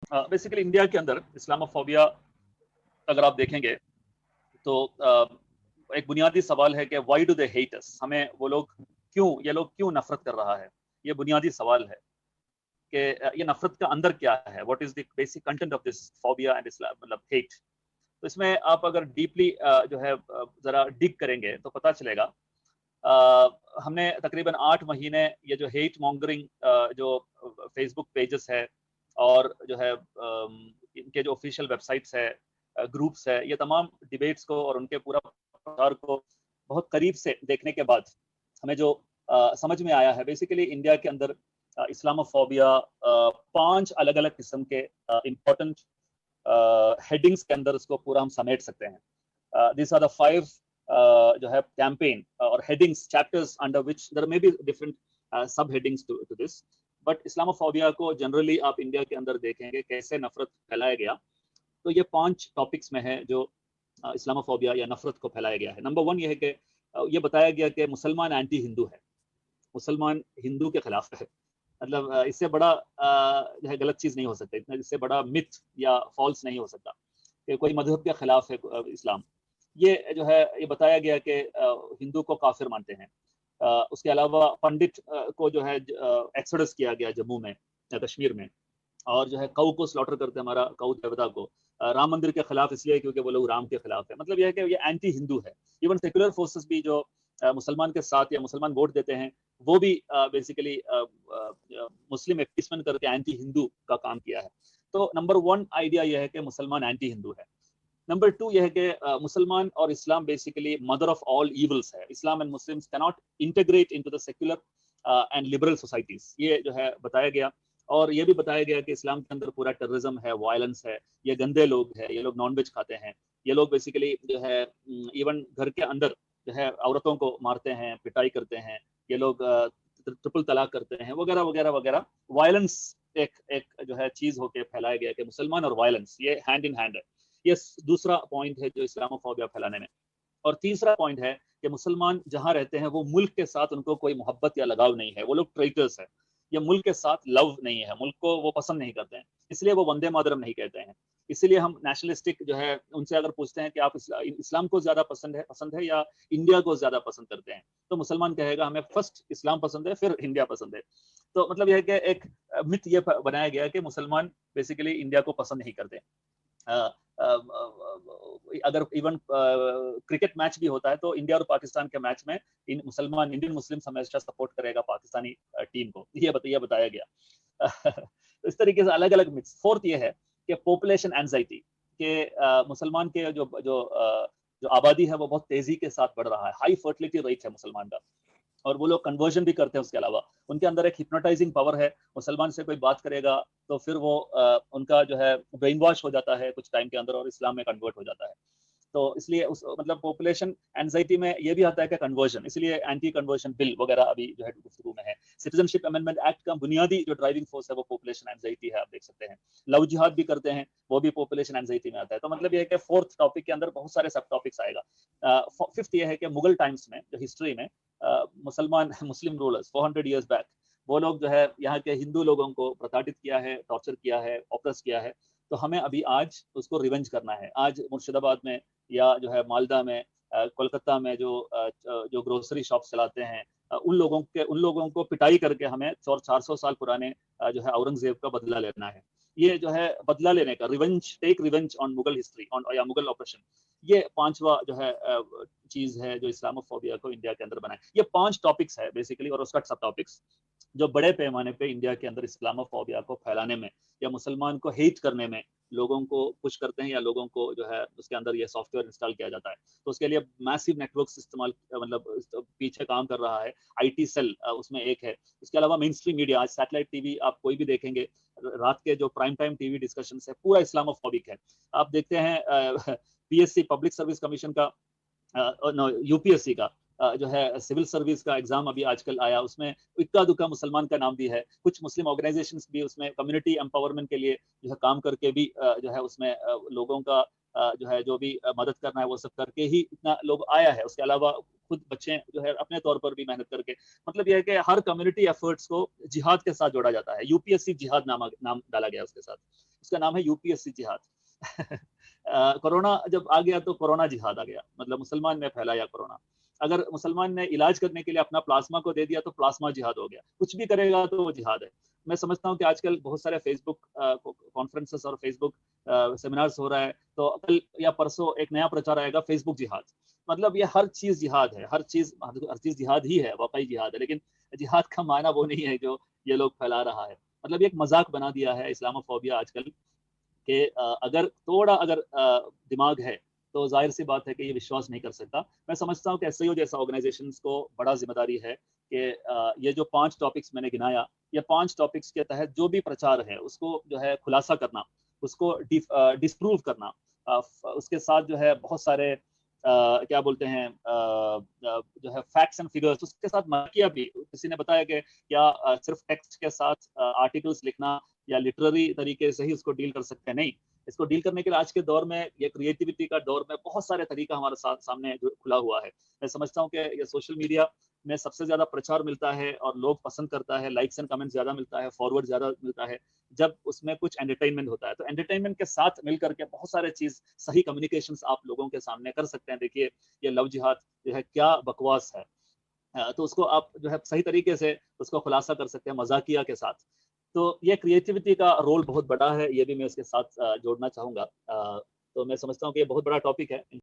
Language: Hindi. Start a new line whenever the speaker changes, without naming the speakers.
बेसिकली इंडिया के अंदर इस्लामोफोबिया अगर आप देखेंगे तो एक बुनियादी सवाल है कि व्हाई डू दे हेट अस, हमें वो लोग ये लोग क्यों नफरत कर रहा है। ये बुनियादी सवाल है कि ये नफरत का अंदर क्या है, what is the basic content of this phobia and Islam मतलब हेट। तो इसमें आप अगर डीपली जो है जरा डिग करेंगे तो पता चलेगा। हमने तकरीबन 8 महीने ये जो हेट मॉन्गरिंग जो फेसबुक पेजेस है और जो है इनके जो ऑफिशियल वेबसाइट्स है, ग्रुप्स है, ये तमाम डिबेट्स को और उनके पूरा प्रचार को बहुत करीब से देखने के बाद हमें जो समझ में आया है, बेसिकली इंडिया के अंदर इस्लामोफोबिया 5 अलग अलग किस्म के इम्पोर्टेंट हेडिंग्स के अंदर उसको पूरा हम समेट सकते हैं। दिस आर द 5 जो है कैंपेन और headings chapters under which there may be different subheadings to this, but Islamophobia को जनरली आप इंडिया के अंदर देखेंगे कैसे नफरत फैलाया गया। तो ये 5 टॉपिक्स में है जो इस्लामोफोबिया या नफरत को फैलाया गया है। नंबर 1 ये है कि ये बताया गया कि मुसलमान एंटी हिंदू है, मुसलमान हिंदू के खिलाफ है। मतलब इससे बड़ा जो है गलत चीज नहीं हो सकता, इतना इससे बड़ा मिथ या फॉल्स नहीं हो सकता कि कोई मजहब के खिलाफ है इस्लाम। ये जो है ये बताया गया कि हिंदू को काफिर मानते हैं। उसके अलावा पंडित को जो है एक्सोडस किया गया जम्मू में या कश्मीर में, और जो है कऊ को स्लॉटर करते हैं, हमारा कऊ देवता को। राम मंदिर के खिलाफ इसलिए क्योंकि वो लोग राम के खिलाफ है। मतलब यह है कि ये एंटी हिंदू है। इवन सेक्युलर फोर्सेस भी जो मुसलमान के साथ या मुसलमान वोट देते हैं वो भी बेसिकली मुस्लिम अपीसमेंट करके एंटी हिंदू का काम किया है। तो नंबर 1 आइडिया यह है कि मुसलमान एंटी हिंदू है। नंबर 2 यह है कि मुसलमान और इस्लाम basically mother of all evils है। Islam and Muslims cannot integrate into the secular and liberal societies, ये जो है बताया गया। और ये भी बताया गया कि इस्लाम के अंदर पूरा टेररिज्म है, वायलेंस है, ये गंदे लोग हैं, ये लोग नॉनवेज खाते हैं, ये लोग बेसिकली जो है इवन घर के अंदर जो है औरतों को मारते हैं, पिटाई करते हैं, ये लोग ट्रिपल तलाक करते हैं, वगैरह वगैरह वगैरह। वायलेंस एक एक जो है चीज होके फैलाया गया कि मुसलमान और वायलेंस ये हैंड इन हैंड है। ये दूसरा पॉइंट है जो इस्लामोफोबिया फैलाने में। और तीसरा पॉइंट है कि मुसलमान जहां रहते हैं वो मुल्क के साथ उनको कोई मोहब्बत या लगाव नहीं है, वो लोग ट्रेटर्स है। ये मुल्क के साथ लव नहीं है, मुल्क को वो पसंद नहीं करते हैं, इसलिए वो वंदे मातरम नहीं कहते हैं। इसीलिए हम नेशनलिस्टिक जो है उनसे अगर पूछते हैं कि आप इस्लाम को ज्यादा पसंद है या इंडिया को ज्यादा पसंद करते हैं, तो मुसलमान कहेगा हमें फर्स्ट इस्लाम पसंद है फिर इंडिया पसंद है। तो मतलब यह है कि एक मिथ ये बनाया गया कि मुसलमान बेसिकली इंडिया को पसंद नहीं करते। अगर इवन क्रिकेट मैच भी होता है तो इंडिया और पाकिस्तान के मैच में इंडियन मुस्लिम हमेशा सपोर्ट करेगा पाकिस्तानी टीम को, ये बताया गया। इस तरीके से अलग अलग मिथ्स। फोर्थ ये है कि पॉपुलेशन एंजाइटी के मुसलमान के जो आबादी है वो बहुत तेजी के साथ बढ़ रहा है, हाई फर्टिलिटी रेट है मुसलमान का, और वो लोग कन्वर्जन भी करते हैं। उसके अलावा उनके अंदर एक हिप्नोटाइजिंग पावर है, मुसलमान से कोई बात करेगा तो फिर वो उनका जो है ब्रेन वॉश हो जाता है कुछ टाइम के अंदर और इस्लाम में कन्वर्ट हो जाता है। तो इसलिए उस मतलब पॉपुलेशन एंजाइटी में ये भी आता है कि कन्वर्जन, इसलिए एंटी कन्वर्जन बिल वगैरह अभी जो है गुफ्तगू में है। सिटीजनशिप अमेंडमेंट एक्ट का बुनियादी जो ड्राइविंग फोर्स है वो पॉपुलेशन एंजाइटी है, आप देख सकते हैं। लव जिहाद भी करते हैं, वो भी पॉपुलेशन एंजाइटी में आता है। तो मतलब ये है कि फोर्थ टॉपिक के अंदर बहुत सारे सब टॉपिक्स आएगा। फिफ्थ ये है कि मुगल टाइम्स में जो हिस्ट्री में मुसलमान मुस्लिम रूलर्स 400 ईयर्स बैक वो लोग जो है यहाँ के हिंदू लोगों को प्रताड़ित किया है, टॉर्चर किया है, ऑप्रेस किया है। तो हमें अभी आज उसको रिवेंज करना है। आज मुर्शिदाबाद में या जो है मालदा में, कोलकाता में जो ग्रोसरी शॉप चलाते हैं, उन लोगों को पिटाई करके हमें 400 साल पुराने जो है औरंगजेब का बदला लेना है। ये जो है बदला लेने का take revenge on Mughal history on या मुगल ऑपरेशन, ये पांचवा जो है चीज है जो इस्लामोफोबिया को इंडिया के अंदर बनाए। ये 5 टॉपिक्स है बेसिकली और उसका सब टॉपिक्स जो बड़े पैमाने पे इंडिया के अंदर इस्लामोफोबिया को फैलाने में या मुसलमान को हेट करने में लोगों को पुश करते हैं, या लोगों को जो है उसके अंदर ये सॉफ्टवेयर इंस्टॉल किया जाता है। तो उसके लिए मैसिव नेटवर्क इस्तेमाल मतलब पीछे काम कर रहा है, आईटी सेल उसमें एक है। उसके अलावा मेन स्ट्रीम मीडिया, आज सैटेलाइट टीवी आप कोई भी देखेंगे, रात के जो प्राइम टाइम टीवी डिस्कशन है पूरा इस्लामोफोबिक है। आप देखते हैं पीएससी पब्लिक सर्विस कमीशन का यूपीएससी का जो है सिविल सर्विस का एग्जाम अभी आजकल आया, उसमें इक्का दुक्का मुसलमान का नाम भी है। कुछ मुस्लिम ऑर्गेनाइजेशंस भी उसमें कम्युनिटी एम्पावरमेंट के लिए जो है काम करके भी जो है उसमें लोगों का जो है जो भी मदद करना है वो सब करके ही इतना लोग आया है। उसके अलावा खुद बच्चे जो है अपने तौर पर भी मेहनत करके, मतलब यह है कि हर कम्युनिटी एफर्ट्स को जिहाद के साथ जोड़ा जाता है। यूपीएससी जिहाद नाम डाला गया उसके साथ। उसका नाम है यूपीएससी जिहाद। कोरोना जब आ गया तो कोरोना जिहाद आ गया, मतलब मुसलमान ने फैलाया कोरोना। अगर मुसलमान ने इलाज करने के लिए अपना प्लाज्मा को दे दिया तो प्लाज्मा जिहाद हो गया, कुछ भी करेगा तो वो जिहाद है। मैं समझता हूँ कि आजकल बहुत सारे फेसबुक कॉन्फ्रेंसेस और फेसबुक सेमिनार्स हो रहा है, तो कल या परसों एक नया प्रचार आएगा, फेसबुक जिहाद। मतलब ये हर चीज जिहाद है, हर चीज जिहाद ही है, वाकई जिहाद है। लेकिन जिहाद का माना वो नहीं है जो ये लोग फैला रहा है। मतलब एक मजाक बना दिया है इस्लामोफोबिया आजकल कि अगर थोड़ा अगर दिमाग है तो जाहिर सी बात है कि ये विश्वास नहीं कर सकता। मैं समझता हूँ कि एसईओ जैसा ऑर्गेनाइजेशंस को बड़ा जिम्मेदारी है कि ये जो 5 टॉपिक्स मैंने गिनाया, ये 5 टॉपिक्स के तहत जो भी प्रचार है उसको जो है खुलासा करना, उसको डिस्प्रूव करना, उसके साथ जो है बहुत सारे क्या बोलते हैं जो है फैक्ट्स एंड फिगर्स, उसके साथ मजाकिया भी। किसी ने बताया कि क्या सिर्फ टेक्स्ट के साथ आर्टिकल्स लिखना या लिटरेरी तरीके से ही उसको डील कर सकते हैं? नहीं, इसको डील करने के लिए आज के दौर में, ये क्रिएटिविटी का दौर में, बहुत सारे तरीका हमारे सामने खुला हुआ है। मैं समझता हूँ कि ये सोशल मीडिया में सबसे ज्यादा प्रचार मिलता है और लोग पसंद करता है, लाइक्स एंड कमेंट ज्यादा मिलता है, फॉरवर्ड ज्यादा मिलता है जब उसमें कुछ एंटरटेनमेंट होता है। तो एंटरटेनमेंट के साथ मिलकर के बहुत सारे चीज, सही कम्युनिकेशन आप लोगों के सामने कर सकते हैं। देखिए ये लव जिहाद जो है क्या बकवास है, तो उसको आप जो है सही तरीके से उसको खुलासा कर सकते हैं मजाकिया के साथ। तो ये क्रिएटिविटी का रोल बहुत बड़ा है, ये भी मैं इसके साथ जोड़ना चाहूंगा। तो मैं समझता हूँ कि ये बहुत बड़ा टॉपिक है।